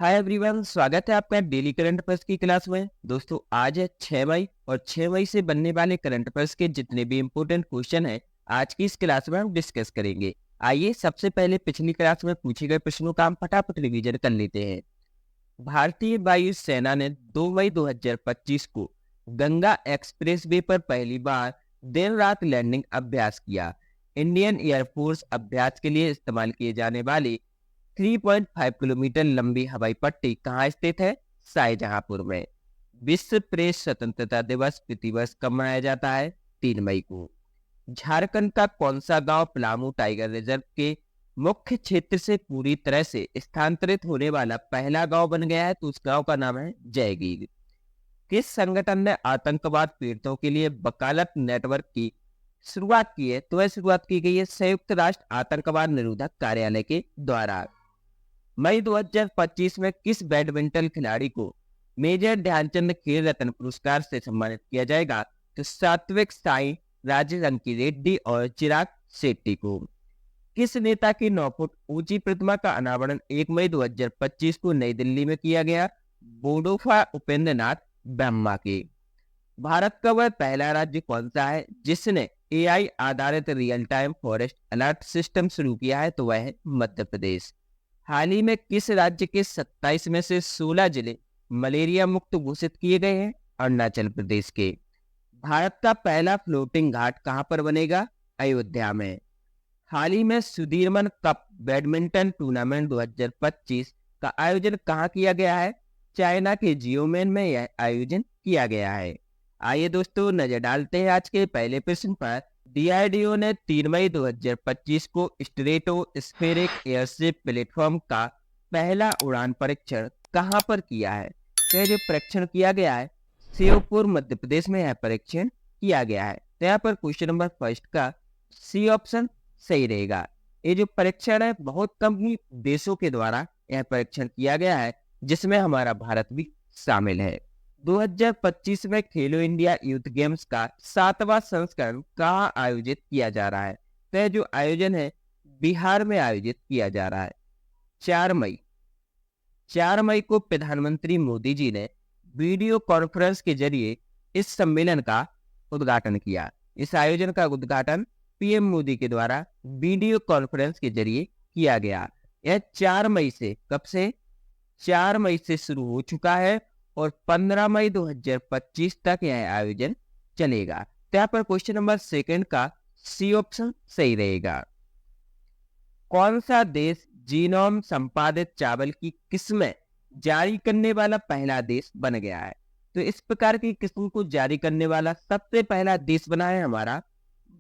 Hi everyone, स्वागत है आपका डेली करंट अफेयर्स की क्लास में। दोस्तों, आज है 6 मई और 6 मई से बनने वाले करंट अफेयर्स के जितने भी इंपॉर्टेंट क्वेश्चन हैं आज की इस क्लास में हम डिस्कस करेंगे। आइए सबसे पहले पिछली क्लास में पूछे गए प्रश्नों का हम फटाफट रिवीजन कर लेते हैं। भारतीय वायु सेना ने 2 मई 2025 को गंगा एक्सप्रेसवे पर पहली बार देर रात लैंडिंग अभ्यास किया। इंडियन एयरफोर्स अभ्यास के लिए इस्तेमाल किए जाने वाले 3.5 किलोमीटर लंबी हवाई पट्टी कहाँ स्थित है? शाहजहांपुर में। विश्व प्रेस स्वतंत्रता दिवस प्रतिवर्ष कब मनाया जाता है? 3 मई को। झारखंड का कौन सा गांव पलामू टाइगर रिजर्व के मुख्य क्षेत्र से पूरी तरह से स्थानांतरित होने वाला पहला गांव बन गया है? तो उस गांव का नाम है जयगीर। किस संगठन ने आतंकवाद पीड़ितों के लिए वकालत नेटवर्क की शुरुआत की है? तो वह शुरुआत की गई है संयुक्त राष्ट्र आतंकवाद निरोधक कार्यालय के द्वारा। मई 2025 में किस बैडमिंटन खिलाड़ी को मेजर ध्यानचंद खेल रत्न पुरस्कार से सम्मानित किया जाएगा? तो सात्विक साई, राजरंकी रेड्डी और चिराग शेट्टी को। किस नेता की 9 फुट ऊंची प्रतिमा का अनावरण 1 मई 2025 को नई दिल्ली में किया गया? बोडोफा उपेंद्र नाथ ब्रह्मा के। भारत का वह पहला राज्य कौन सा है जिसने एआई आधारित real time forest alert system शुरू किया है? तो वह है मध्य प्रदेश। हाल ही में किस राज्य के 27 में से 16 जिले मलेरिया मुक्त घोषित किए गए हैं? अरुणाचल प्रदेश के। भारत का पहला फ्लोटिंग घाट कहां पर बनेगा? अयोध्या में। हाल ही में सुधीरमन कप बैडमिंटन टूर्नामेंट 2025 का आयोजन कहां किया गया है? चाइना के जियोमेन में यह आयोजन किया गया है। आइए दोस्तों, नजर डालते हैं आज के पहले प्रश्न पर। डीआरडीओ ने 3 मई 2025 को स्ट्रेटोस्फेरिक एयरशिप प्लेटफॉर्म का पहला उड़ान परीक्षण कहां पर किया है? तो यह जो परीक्षण किया गया है श्योपुर मध्य प्रदेश में यह परीक्षण किया गया है। तो यहाँ पर क्वेश्चन नंबर फर्स्ट का सी ऑप्शन सही रहेगा। ये जो परीक्षण है बहुत कम ही देशों के द्वारा यह परीक्षण किया गया है जिसमें हमारा भारत भी शामिल है। 2025 में खेलो इंडिया यूथ गेम्स का 7वां संस्करण कहाँ आयोजित किया जा रहा है? तो यह जो आयोजन है बिहार में आयोजित किया जा रहा है। 4 मई को प्रधानमंत्री मोदी जी ने वीडियो कॉन्फ्रेंस के जरिए इस सम्मेलन का उद्घाटन किया। इस आयोजन का उद्घाटन पीएम मोदी के द्वारा वीडियो कॉन्फ्रेंस के जरिए किया गया। यह 4 मई से कब से? 4 मई से शुरू हो चुका है और 15 मई 2025 तक यह आयोजन चलेगा। तो यहाँ पर क्वेश्चन नंबर सेकंड का सी ऑप्शन सही रहेगा। कौन सा देश जीनोम संपादित चावल की किस्में जारी करने वाला पहला देश बन गया है? तो इस प्रकार की किस्म को जारी करने वाला सबसे पहला देश बना है हमारा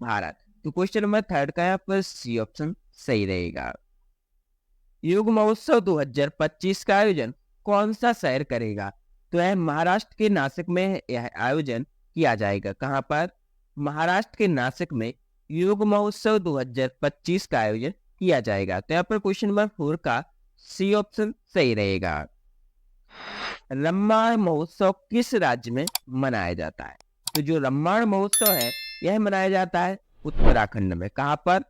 भारत। तो क्वेश्चन नंबर थर्ड का यहाँ पर सी ऑप्शन सही रहेगा। योग महोत्सव 2025 का आयोजन कौन सा शहर करेगा? तो यह महाराष्ट्र के नासिक में यह आयोजन किया जाएगा। कहां पर? महाराष्ट्र के नासिक में योग महोत्सव 2025 का आयोजन किया जाएगा। तो यहाँ पर क्वेश्चन नंबर 4 का सी ऑप्शन सही रहेगा। रम्माण महोत्सव किस राज्य में मनाया जाता है? तो जो रम्माण महोत्सव है यह मनाया जाता है उत्तराखंड में। कहां पर?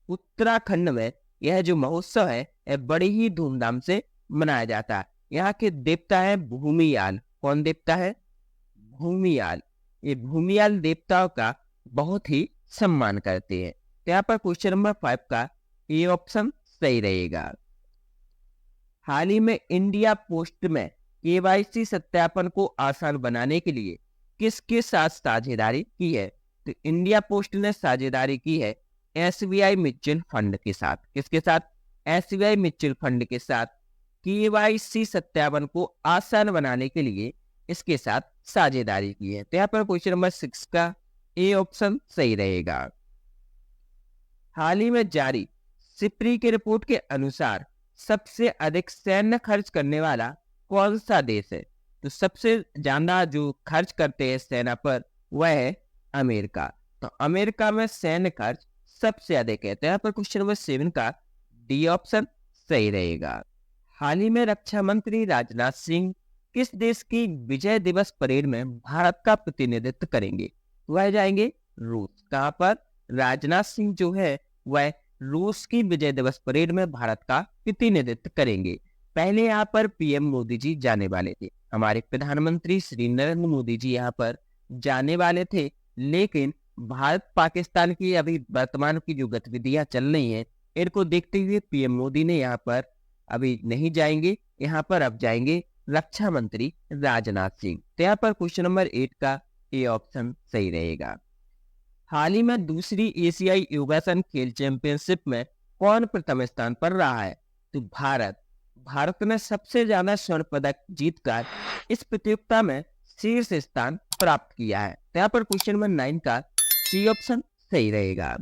उत्तराखंड में यह जो महोत्सव है यह बड़ी ही धूमधाम से मनाया जाता है। यहाँ के देवता है भूमियाल। कौन देवता है? भूमियाल। ये भूमियाल देवताओं का बहुत ही सम्मान करते हैं। तो यहाँ पर क्वेश्चन नंबर 5 का ये ऑप्शन सही रहेगा। हाल ही में इंडिया पोस्ट में केवाईसी सत्यापन को आसान बनाने के लिए किसके साथ साझेदारी की है? तो इंडिया पोस्ट ने साझेदारी की है एसबीआई म्यूचुअल फंड के साथ। किसके साथ? एसबीआई म्यूचुअल फंड के साथ केवाईसी सत्यापन को आसान बनाने के लिए इसके साथ साझेदारी की है। तो यहाँ पर क्वेश्चन नंबर 6 का ए ऑप्शन सही रहेगा। हाल ही में जारी सिप्री की रिपोर्ट के अनुसार सबसे अधिक सैन्य खर्च करने वाला कौन सा देश है? तो सबसे ज्यादा जो खर्च करते हैं सेना पर वह है अमेरिका। तो अमेरिका में सैन्य खर्च सबसे अधिक है। तो यहाँ पर क्वेश्चन नंबर 7 का डी ऑप्शन सही रहेगा। हाल ही में रक्षा मंत्री राजनाथ सिंह किस देश की विजय दिवस परेड में भारत का प्रतिनिधित्व करेंगे? वह जाएंगे रूस। कहां पर? राजनाथ सिंह जो है वह रूस की विजय दिवस परेड में भारत का प्रतिनिधित्व करेंगे। पहले यहाँ पर पीएम मोदी जी जाने वाले थे, हमारे प्रधानमंत्री श्री नरेंद्र मोदी जी यहाँ पर जाने वाले थे, लेकिन भारत पाकिस्तान की अभी वर्तमान की जो गतिविधियां चल रही हैं, इनको देखते हुए पीएम मोदी ने यहाँ पर अभी नहीं जाएंगे, यहाँ पर अब जाएंगे रक्षा मंत्री राजनाथ सिंह। तो यहाँ पर क्वेश्चन नंबर 8 का ए ऑप्शन सही रहेगा। हाल ही में दूसरी एशियाई योगासन खेल चैंपियनशिप में कौन प्रथम स्थान पर रहा है? तो भारत ने सबसे ज्यादा स्वर्ण पदक जीतकर इस प्रतियोगिता में शीर्ष स्थान प्राप्त किया है। तो यहाँ पर क्वेश्चन नंबर 9 का सी ऑप्शन सही रहेगा।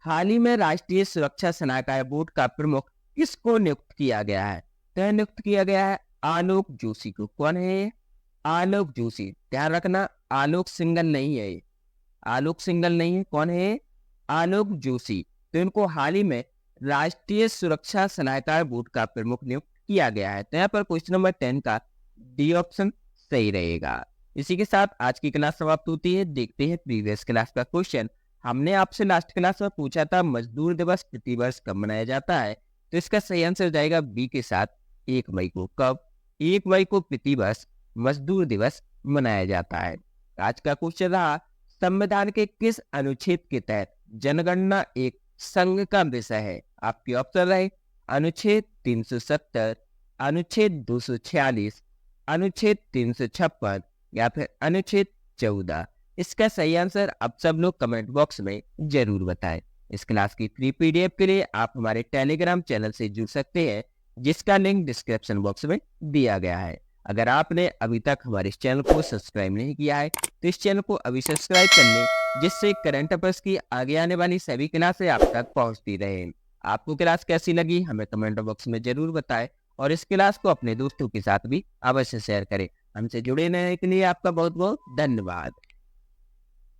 हाल ही में राष्ट्रीय सुरक्षा सलाहकार बोर्ड का प्रमुख किसको नियुक्त किया गया है? तो नियुक्त किया गया है आलोक जोशी को। कौन है ये? आलोक जोशी। ध्यान रखना, आलोक सिंगल नहीं है ये, आलोक सिंगल नहीं है। कौन है? आलोक जोशी। तो इनको हाल ही में राष्ट्रीय सुरक्षा सलाहकार बोर्ड का प्रमुख नियुक्त किया गया है। तो यहाँ पर क्वेश्चन नंबर 10 का डी ऑप्शन सही रहेगा। इसी के साथ आज की क्लास समाप्त होती है। देखते हैं प्रीवियस क्लास का क्वेश्चन। हमने आपसे लास्ट क्लास में पूछा था मजदूर दिवस प्रतिवर्ष कब मनाया जाता है? तो इसका सही आंसर जाएगा बी के साथ 1 मई को। कब? 1 मई को प्रतिवर्ष मजदूर दिवस मनाया जाता है। आज का क्वेश्चन रहा संविधान के किस अनुच्छेद के तहत जनगणना एक संघ का विषय है? आपके ऑप्शन रहे अनुच्छेद 370, अनुच्छेद 246, अनुच्छेद 356 या फिर अनुच्छेद 14। इसका सही आंसर आप सब लोग कमेंट बॉक्स में जरूर बताएं। इस क्लास की फ्री पीडीएफ के लिए आप हमारे टेलीग्राम चैनल से जुड़ सकते हैं, जिसका लिंक डिस्क्रिप्शन बॉक्स में दिया गया है। अगर आपने अभी तक हमारे इस चैनल को सब्सक्राइब नहीं किया है तो इस चैनल को अभी सब्सक्राइब कर लें, जिससे करंट अफेयर्स की आगे आने वाली सभी क्लासें आप तक पहुंचती रहे। आपको क्लास कैसी लगी हमें कमेंट बॉक्स में जरूर बताएं और इस क्लास को अपने दोस्तों के साथ भी अवश्य शेयर करें। हमसे जुड़े रहने के लिए आपका बहुत बहुत धन्यवाद।